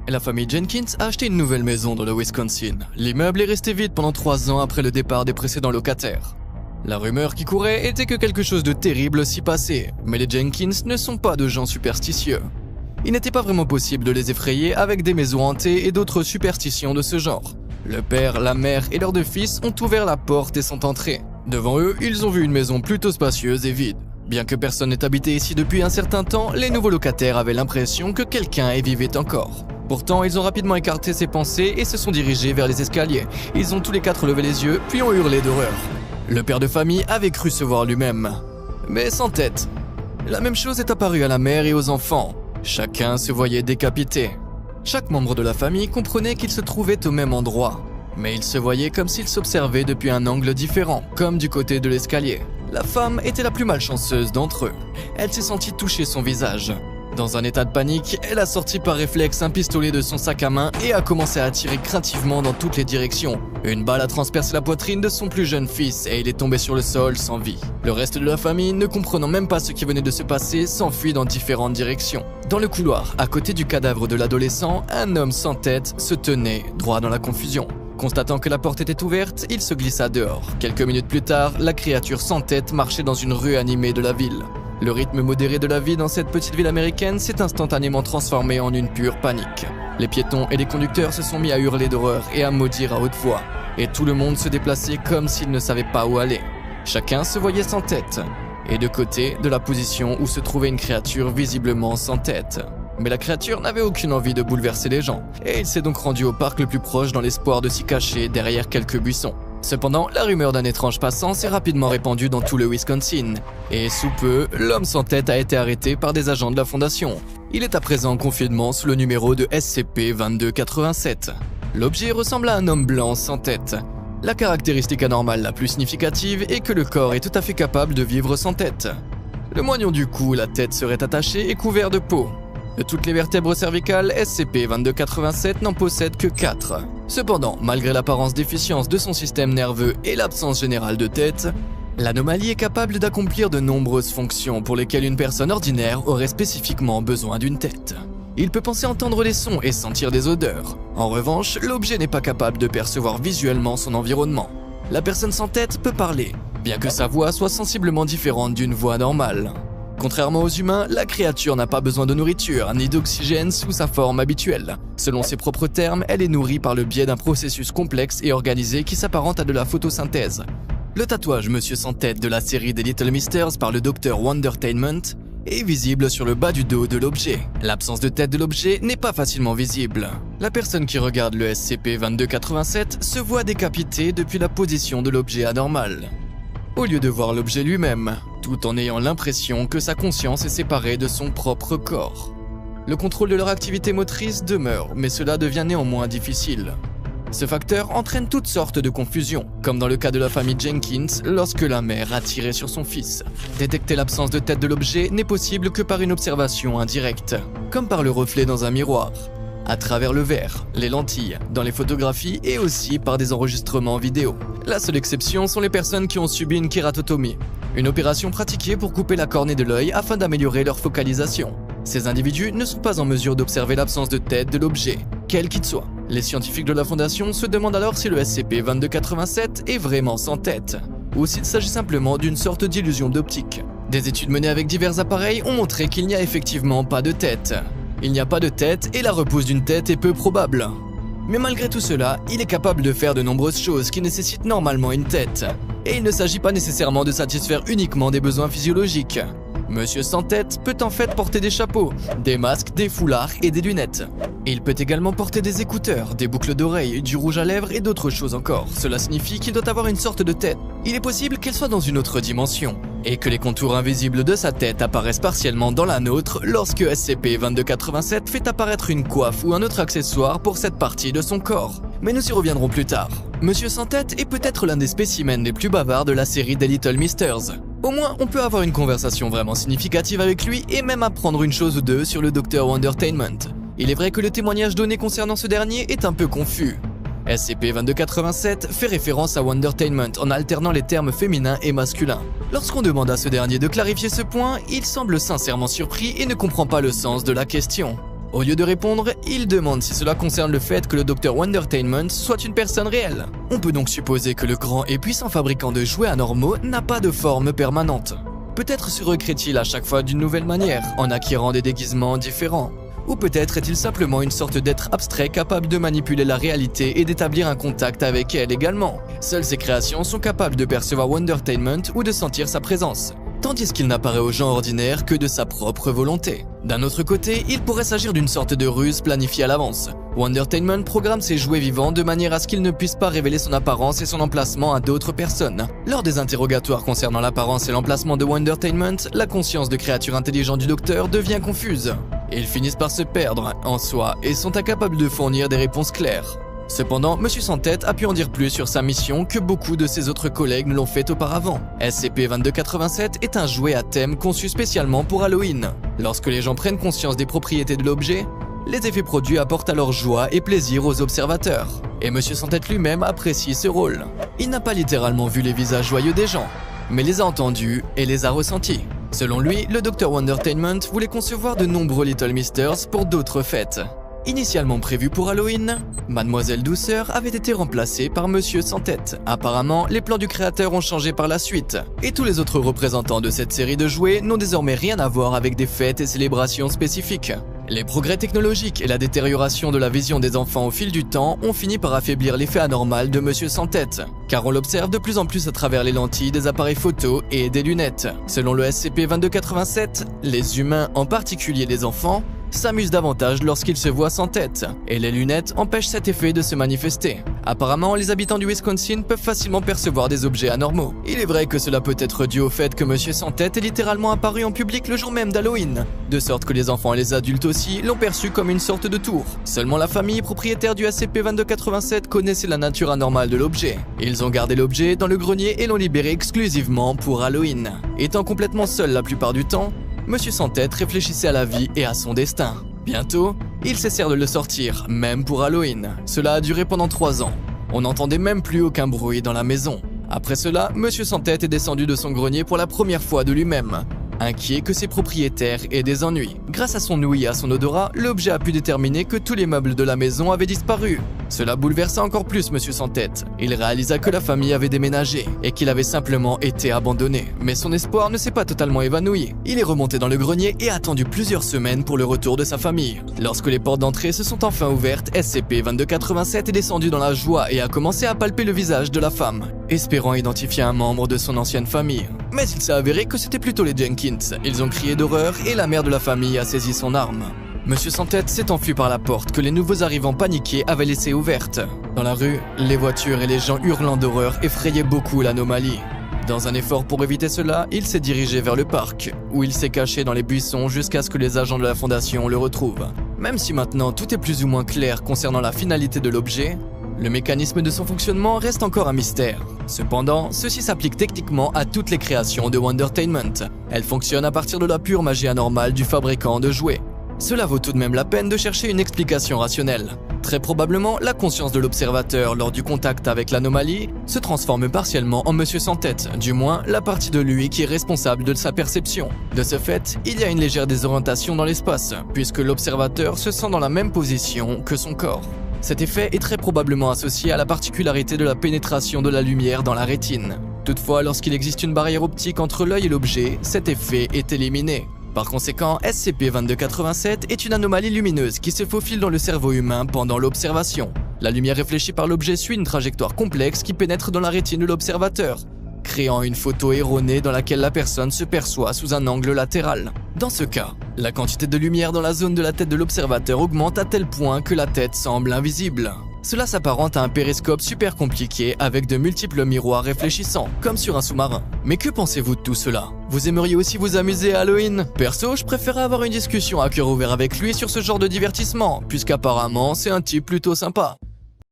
La famille Jenkins a acheté une nouvelle maison dans le Wisconsin. L'immeuble est resté vide pendant 3 ans après le départ des précédents locataires. La rumeur qui courait était que quelque chose de terrible s'y passait, mais les Jenkins ne sont pas de gens superstitieux. Il n'était pas vraiment possible de les effrayer avec des maisons hantées et d'autres superstitions de ce genre. Le père, la mère et leurs 2 fils ont ouvert la porte et sont entrés. Devant eux, ils ont vu une maison plutôt spacieuse et vide. Bien que personne n'ait habité ici depuis un certain temps, les nouveaux locataires avaient l'impression que quelqu'un y vivait encore. Pourtant, ils ont rapidement écarté ces pensées et se sont dirigés vers les escaliers. Ils ont tous les 4 levé les yeux, puis ont hurlé d'horreur. Le père de famille avait cru se voir lui-même, mais sans tête. La même chose est apparue à la mère et aux enfants. Chacun se voyait décapité. Chaque membre de la famille comprenait qu'ils se trouvaient au même endroit, mais ils se voyaient comme s'ils s'observaient depuis un angle différent, comme du côté de l'escalier. La femme était la plus malchanceuse d'entre eux. Elle s'est sentie toucher son visage. Dans un état de panique, elle a sorti par réflexe un pistolet de son sac à main et a commencé à tirer craintivement dans toutes les directions. Une balle a transpercé la poitrine de son plus jeune fils et il est tombé sur le sol sans vie. Le reste de la famille, ne comprenant même pas ce qui venait de se passer, s'enfuit dans différentes directions. Dans le couloir, à côté du cadavre de l'adolescent, un homme sans tête se tenait droit dans la confusion. Constatant que la porte était ouverte, il se glissa dehors. Quelques minutes plus tard, la créature sans tête marchait dans une rue animée de la ville. Le rythme modéré de la vie dans cette petite ville américaine s'est instantanément transformé en une pure panique. Les piétons et les conducteurs se sont mis à hurler d'horreur et à maudire à haute voix. Et tout le monde se déplaçait comme s'il ne savait pas où aller. Chacun se voyait sans tête, et de côté de la position où se trouvait une créature visiblement sans tête. Mais la créature n'avait aucune envie de bouleverser les gens, et il s'est donc rendu au parc le plus proche dans l'espoir de s'y cacher derrière quelques buissons. Cependant, la rumeur d'un étrange passant s'est rapidement répandue dans tout le Wisconsin, et sous peu, l'homme sans tête a été arrêté par des agents de la fondation. Il est à présent en confinement sous le numéro de SCP-2287. L'objet ressemble à un homme blanc sans tête. La caractéristique anormale la plus significative est que le corps est tout à fait capable de vivre sans tête. Le moignon du cou, la tête serait attachée et couvert de peau. De toutes les vertèbres cervicales, SCP-2287 n'en possède que 4. Cependant, malgré l'apparence déficience de son système nerveux et l'absence générale de tête, l'anomalie est capable d'accomplir de nombreuses fonctions pour lesquelles une personne ordinaire aurait spécifiquement besoin d'une tête. Il peut penser entendre des sons et sentir des odeurs. En revanche, l'objet n'est pas capable de percevoir visuellement son environnement. La personne sans tête peut parler, bien que sa voix soit sensiblement différente d'une voix normale. Contrairement aux humains, la créature n'a pas besoin de nourriture ni d'oxygène sous sa forme habituelle. Selon ses propres termes, elle est nourrie par le biais d'un processus complexe et organisé qui s'apparente à de la photosynthèse. Le tatouage Monsieur sans tête de la série des Little Mysters par le Dr Wondertainment est visible sur le bas du dos de l'objet. L'absence de tête de l'objet n'est pas facilement visible. La personne qui regarde le SCP-2287 se voit décapitée depuis la position de l'objet anormal, au lieu de voir l'objet lui-même, tout en ayant l'impression que sa conscience est séparée de son propre corps. Le contrôle de leur activité motrice demeure, mais cela devient néanmoins difficile. Ce facteur entraîne toutes sortes de confusions, comme dans le cas de la famille Jenkins lorsque la mère a tiré sur son fils. Détecter l'absence de tête de l'objet n'est possible que par une observation indirecte, comme par le reflet dans un miroir, à travers le verre, les lentilles, dans les photographies et aussi par des enregistrements vidéo. La seule exception sont les personnes qui ont subi une kératotomie, une opération pratiquée pour couper la cornée de l'œil afin d'améliorer leur focalisation. Ces individus ne sont pas en mesure d'observer l'absence de tête de l'objet, quel qu'il soit. Les scientifiques de la Fondation se demandent alors si le SCP-2287 est vraiment sans tête, ou s'il s'agit simplement d'une sorte d'illusion d'optique. Des études menées avec divers appareils ont montré qu'il n'y a effectivement pas de tête. Il n'y a pas de tête et la repousse d'une tête est peu probable. Mais malgré tout cela, il est capable de faire de nombreuses choses qui nécessitent normalement une tête. Et il ne s'agit pas nécessairement de satisfaire uniquement des besoins physiologiques. Monsieur sans tête peut en fait porter des chapeaux, des masques, des foulards et des lunettes. Il peut également porter des écouteurs, des boucles d'oreilles, du rouge à lèvres et d'autres choses encore. Cela signifie qu'il doit avoir une sorte de tête. Il est possible qu'elle soit dans une autre dimension, et que les contours invisibles de sa tête apparaissent partiellement dans la nôtre lorsque SCP-2287 fait apparaître une coiffe ou un autre accessoire pour cette partie de son corps. Mais nous y reviendrons plus tard. Monsieur sans tête est peut-être l'un des spécimens les plus bavards de la série des Little Mysters. Au moins, on peut avoir une conversation vraiment significative avec lui et même apprendre une chose ou deux sur le Dr Wondertainment. Il est vrai que le témoignage donné concernant ce dernier est un peu confus. SCP-2287 fait référence à Wondertainment en alternant les termes féminins et masculins. Lorsqu'on demande à ce dernier de clarifier ce point, il semble sincèrement surpris et ne comprend pas le sens de la question. Au lieu de répondre, il demande si cela concerne le fait que le Dr Wondertainment soit une personne réelle. On peut donc supposer que le grand et puissant fabricant de jouets anormaux n'a pas de forme permanente. Peut-être se recrée-t-il à chaque fois d'une nouvelle manière, en acquérant des déguisements différents. Ou peut-être est-il simplement une sorte d'être abstrait capable de manipuler la réalité et d'établir un contact avec elle également. Seules ses créations sont capables de percevoir Wondertainment ou de sentir sa présence, tandis qu'il n'apparaît aux gens ordinaires que de sa propre volonté. D'un autre côté, il pourrait s'agir d'une sorte de ruse planifiée à l'avance. Wondertainment programme ses jouets vivants de manière à ce qu'ils ne puissent pas révéler son apparence et son emplacement à d'autres personnes. Lors des interrogatoires concernant l'apparence et l'emplacement de Wondertainment, la conscience de créature intelligente du docteur devient confuse. Ils finissent par se perdre en soi et sont incapables de fournir des réponses claires. Cependant, Monsieur Sans Tête a pu en dire plus sur sa mission que beaucoup de ses autres collègues ne l'ont fait auparavant. SCP-2287 est un jouet à thème conçu spécialement pour Halloween. Lorsque les gens prennent conscience des propriétés de l'objet, les effets produits apportent alors joie et plaisir aux observateurs. Et Monsieur Sans Tête lui-même apprécie ce rôle. Il n'a pas littéralement vu les visages joyeux des gens, mais les a entendus et les a ressentis. Selon lui, le Dr Wondertainment voulait concevoir de nombreux Little Misters pour d'autres fêtes. Initialement prévu pour Halloween, Mademoiselle Douceur avait été remplacée par Monsieur Sans Tête. Apparemment, les plans du créateur ont changé par la suite, et tous les autres représentants de cette série de jouets n'ont désormais rien à voir avec des fêtes et célébrations spécifiques. Les progrès technologiques et la détérioration de la vision des enfants au fil du temps ont fini par affaiblir l'effet anormal de Monsieur Sans Tête, car on l'observe de plus en plus à travers les lentilles des appareils photo et des lunettes. Selon le SCP-2287, les humains, en particulier les enfants, s'amusent davantage lorsqu'ils se voient sans tête, et les lunettes empêchent cet effet de se manifester. Apparemment, les habitants du Wisconsin peuvent facilement percevoir des objets anormaux. Il est vrai que cela peut être dû au fait que Monsieur Sans Tête est littéralement apparu en public le jour même d'Halloween, de sorte que les enfants et les adultes aussi l'ont perçu comme une sorte de tour. Seulement la famille propriétaire du SCP-2287 connaissait la nature anormale de l'objet. Ils ont gardé l'objet dans le grenier et l'ont libéré exclusivement pour Halloween. Étant complètement seul la plupart du temps, Monsieur Sans Tête réfléchissait à la vie et à son destin. Bientôt, ils cessèrent de le sortir, même pour Halloween. Cela a duré pendant 3 ans. On n'entendait même plus aucun bruit dans la maison. Après cela, Monsieur Sans Tête est descendu de son grenier pour la première fois de lui-même, inquiet que ses propriétaires aient des ennuis. Grâce à son ouïe et à son odorat, l'objet a pu déterminer que tous les meubles de la maison avaient disparu. Cela bouleversa encore plus Monsieur Sans Tête. Il réalisa que la famille avait déménagé et qu'il avait simplement été abandonné. Mais son espoir ne s'est pas totalement évanoui. Il est remonté dans le grenier et a attendu plusieurs semaines pour le retour de sa famille. Lorsque les portes d'entrée se sont enfin ouvertes, SCP-2287 est descendu dans la joie et a commencé à palper le visage de la femme, espérant identifier un membre de son ancienne famille. Mais il s'est avéré que c'était plutôt les Jenkins. Ils ont crié d'horreur et la mère de la famille a saisi son arme. Monsieur Sans Tête s'est enfui par la porte que les nouveaux arrivants paniqués avaient laissée ouverte. Dans la rue, les voitures et les gens hurlant d'horreur effrayaient beaucoup l'anomalie. Dans un effort pour éviter cela, il s'est dirigé vers le parc, où il s'est caché dans les buissons jusqu'à ce que les agents de la fondation le retrouvent. Même si maintenant tout est plus ou moins clair concernant la finalité de l'objet, le mécanisme de son fonctionnement reste encore un mystère. Cependant, ceci s'applique techniquement à toutes les créations de Wondertainment. Elles fonctionnent à partir de la pure magie anormale du fabricant de jouets. Cela vaut tout de même la peine de chercher une explication rationnelle. Très probablement, la conscience de l'observateur lors du contact avec l'anomalie se transforme partiellement en Monsieur Sans Tête, du moins la partie de lui qui est responsable de sa perception. De ce fait, il y a une légère désorientation dans l'espace, puisque l'observateur se sent dans la même position que son corps. Cet effet est très probablement associé à la particularité de la pénétration de la lumière dans la rétine. Toutefois, lorsqu'il existe une barrière optique entre l'œil et l'objet, cet effet est éliminé. Par conséquent, SCP-2287 est une anomalie lumineuse qui se faufile dans le cerveau humain pendant l'observation. La lumière réfléchie par l'objet suit une trajectoire complexe qui pénètre dans la rétine de l'observateur, créant une photo erronée dans laquelle la personne se perçoit sous un angle latéral. Dans ce cas, la quantité de lumière dans la zone de la tête de l'observateur augmente à tel point que la tête semble invisible. Cela s'apparente à un périscope super compliqué avec de multiples miroirs réfléchissants, comme sur un sous-marin. Mais que pensez-vous de tout cela? Vous aimeriez aussi vous amuser à Halloween? Perso, je préférerais avoir une discussion à cœur ouvert avec lui sur ce genre de divertissement, puisqu'apparemment c'est un type plutôt sympa.